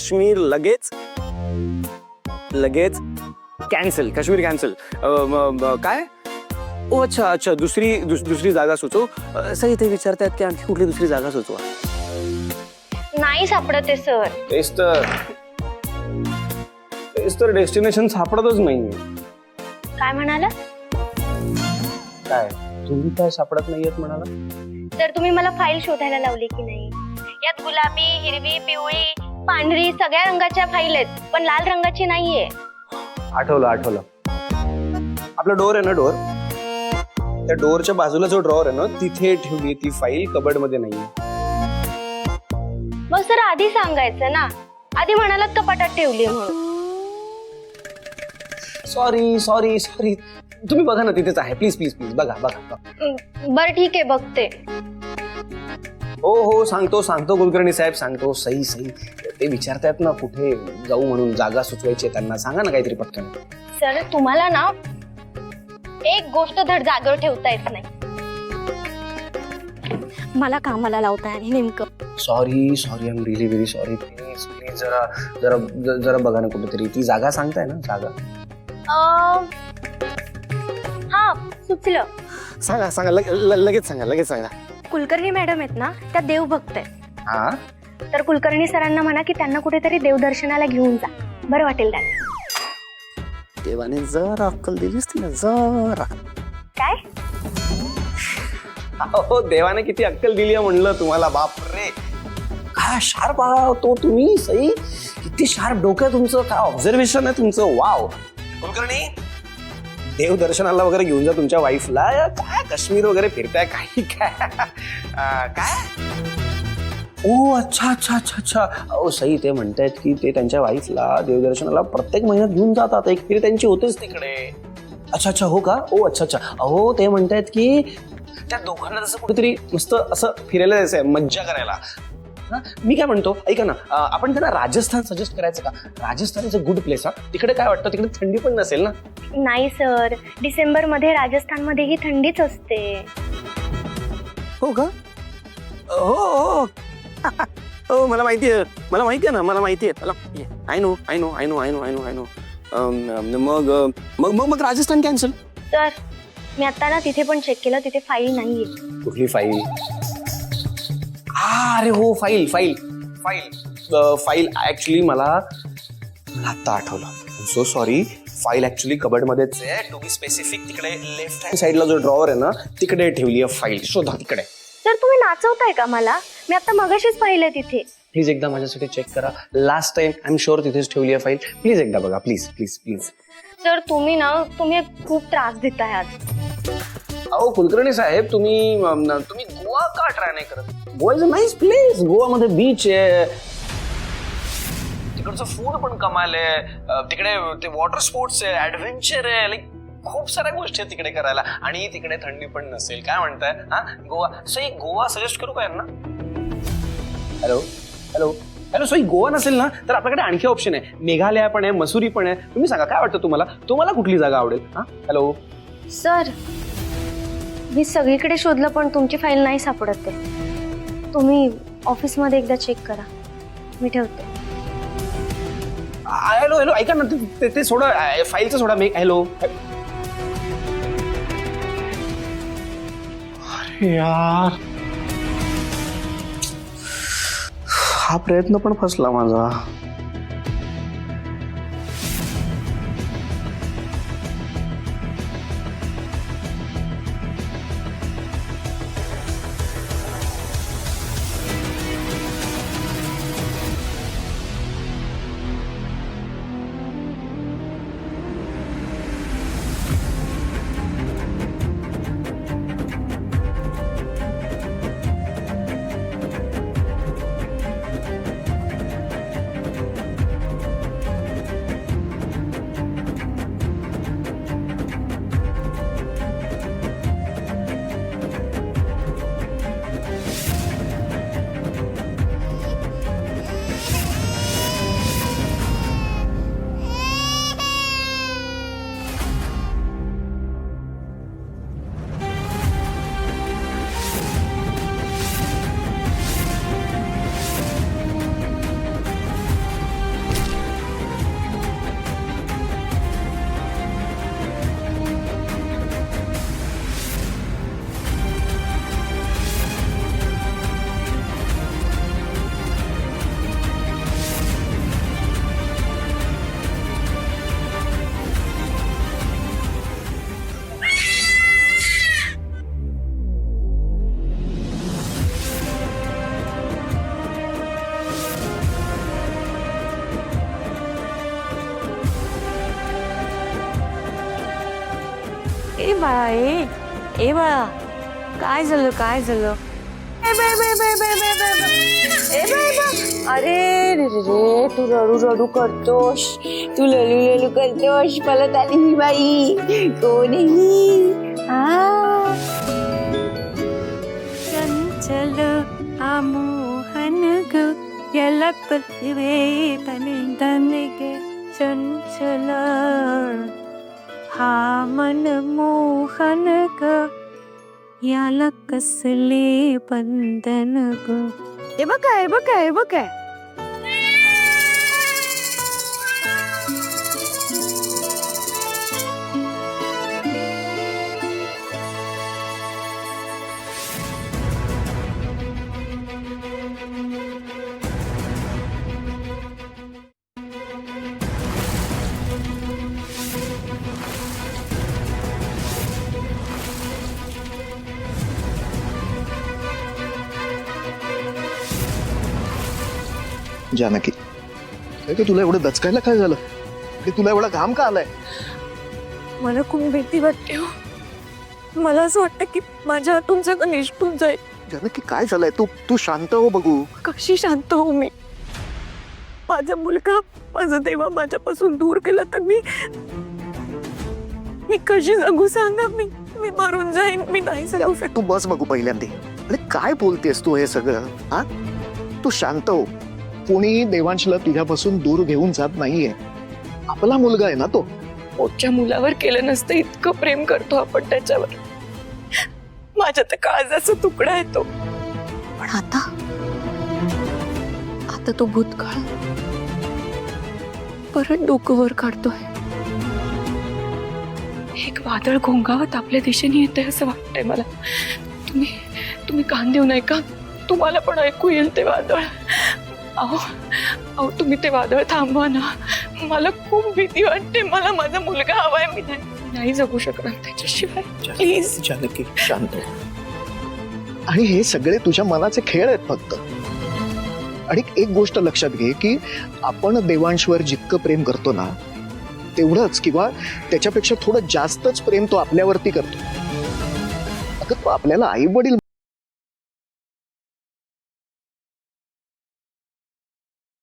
काश्मीर लगेच लगेच cancel. Kashmir cancel. काय? ओ अच्छा अच्छा, दुसरी जागा सुचव. सही ते विचारतायत की आणखी कुठली दुसरी जागा सुचवा. नाही सापडत आहे सर. तेच तर डेस्टिनेशन सापडतच नाहीये. काय म्हणाला? काय तुम्ही काय सापडत नाहीयेत म्हणाला? तर तुम्ही मला फाईल शोधायला लावली की नाही? यात गुलाबी, हिरवी, पिवळी, पांढरी सगळ्या रंगाच्या फाईल आहेत, पण लाल रंगाची नाहीये. आठवलं. आपला डोर आहे ना, डोर, त्या डोरच्या बाजूला जो ड्रॉवर आहे ना, तिथे ठेवली ती फाईल, कबर्ड मध्ये नाहीये. मग सर आधी सांगायचं ना. आधी म्हणालात कपाटात ठेवली म्हणून. सॉरी. तुम्ही बघा ना, तिथेच आहे. प्लीज बघा. बरं ठीक आहे, बघते. हो सांगतो कुलकर्णी साहेब, सांगतो. सही ते विचारतायत ना कुठे जाऊ म्हणून, जागा सुचवायची त्यांना. सांगा ना काहीतरी पटकन. सर तुम्हाला ना एक गोष्ट धड जागेवर ठेवता येत नाही. मला कामाला लावताय आणि नेमकं sorry I am really very sorry. Please जरा बघा ना कुठेतरी. ती जागा सांगताय ना, जागा? हा सुचलं. सांगा लगेच सांगा. कुलकर्णी मॅडम आहेत ना, त्या देवभक्त आहेत. हा, तर कुलकर्णी सरांना म्हणा की त्यांना कुठेतरी देवदर्शनाला घेऊन जा, बरं वाटेल त्यांना. देवाने जरा अक्कल दिलीस तिला, जरा. काय? हो, देवाने किती अक्कल दिली आहे म्हणलं तुम्हाला. बापरे, काय शार्प आहात तो तुम्ही. सई, किती शार्प डोकं आहे तुमचं. काय ऑब्झर्वेशन आहे तुमचं. वाव. कुलकर्णी, देव दर्शनाला वगैरे घेऊन जा तुमच्या वाईफला. काय काश्मीर वगैरे फिरताय काही? काय? ओ अच्छा. सई ते म्हणतायत की ते त्यांच्या वाईफला देवदर्शनाला प्रत्येक महिन्यात घेऊन जातात. एक फिर त्यांची होतेच तिकडे. अच्छा हो का? ओ अच्छा. अहो ते म्हणतायत की त्या दोघांना जसं कुठेतरी मस्त असं फिरायला जायचंय, मज्जा करायला. मी काय म्हणतो, ऐका ना, आपण त्यांना राजस्थान सजेस्ट करायचं का? Rajasthan is a good place. हा, तिकडे काय वाटतं, तिकडे थंडी पण नसेल ना? नाही सर, डिसेंबर मध्ये राजस्थान मध्येही थंडीच असते. हो का? हो मला माहिती आहे ना. I know. मग राजस्थान कॅन्सल. सर मी आता ना तिथे पण चेक केलं, तिथे फाईल नाहीये. कुठली फाईल? अरे हो, फाईल ऍक्च्युली मला आता आठवलं. So sorry. File actually cupboard मध्येच आहे. टू बी स्पेसिफिक, तिकडे लेफ्ट हँड साईडला जो ड्रॉवर आहे ना, तिकडे ठेवली आहे फाईल. शोधा तिकडे. सर तुम्ही नाचवताय का मला? मी आता मगाशीच पाहिलं तिथे. प्लीज एकदा माझ्यासाठी चेक करा. Last time I am sure तिथेच ठेवली आहे फाईल. प्लीज एकदा बघा. प्लीज. सर तुम्ही खूप त्रास देताय आज. अहो कुलकर्णी साहेब, तुम्ही गोवा का ट्राय नाही करत? Goa is a nice place. गोवामध्ये बीच आहे, तिकडचं फूड पण कमाल आहे, तिकडे ते वॉटर स्पोर्ट्स आहे, ऍडव्हेंचर आहे, लाईक खूप साऱ्या गोष्टी आहेत तिकडे करायला. आणि तिकडे थंडी पण नसेल. काय म्हणताय? हा, गोवा सजेस्ट करू का यांना? हॅलो सई, गोवा नसेल ना तर आपल्याकडे आणखी ऑप्शन आहे. मेघालय पण आहे, मसुरी पण आहे. तुम्ही सांगा काय वाटतं तुम्हाला कुठली जागा आवडेल? हा, हॅलो सर मी सगळीकडे शोधलं पण तुमची फाईल नाही सापडत आहे. तुम्ही ऑफिसमध्ये एकदा चेक करा. मी ठेवते. हॅलो ऐका ना, ते सोडा, फाईलचं सोडा. हॅलो. अरे यार, हा प्रयत्न पण फसला माझा. बाळा ए बाळा काय झालं काय झालं ए बाय अरे रे रे रे तू रडू रडू करतोस तू ललू ललू करतोस पळत आली ही बाई कोणी चंचल आमोहन ग याला पृथ्वी तन गे चंचल हा मन मोहन ग याला कसले बंधन ग हे बघ जानकी काय तुला एवढं दचकायला काय झालं तुला एवढा घाम का आलाय मला खूप भीती वाटते हो मला असं वाटतं की माझ्या हातून सगळं निष्ठून जाईल जानकी काय झालंय तू शांत हो बघू कशी शांत हो माझा मुलगा माझा देवा माझ्यापासून दूर केला तर मी कशी जगू सांगा मी मरून जाईन मी नाही जगू शकत तू बस बघू पहिल्यांदा अरे काय बोलतेस तू हे सगळं हा तू शांत हो कोणी देवांशला तुझ्यापासून दूर घेऊन जात नाहीये आपला मुलगा आहे ना तो मोठ्या मुलावर केलं नसतं इतकं प्रेम करतो आपण त्याच्यावर माझ्या तर काळजाचा तुकडा आहे तो पण आता तो भूतकाळ परत डोकं वर काढतोय एक वादळ घोंगावत आपल्या दिशेने येते असं वाटतंय मला तुम्ही कान देऊ नये का तुम्हाला पण ऐकू येईल ते वादळ अहो तुम्ही ते वादळ थांबवा ना मला खूप भीती वाटते मला माझा मुलगा हवाय मी नाही जगू शकणार त्याच्याशिवाय प्लीज जानकी शांत हो. आणि हे सगळे तुझ्या मनाचे खेळ आहेत फक्त आणि एक गोष्ट लक्षात घे की आपण देवांशवर जितकं प्रेम करतो ना तेवढंच किंवा त्याच्यापेक्षा थोडं जास्तच प्रेम तो आपल्यावरती करतो अगं तो आपल्याला आई वडील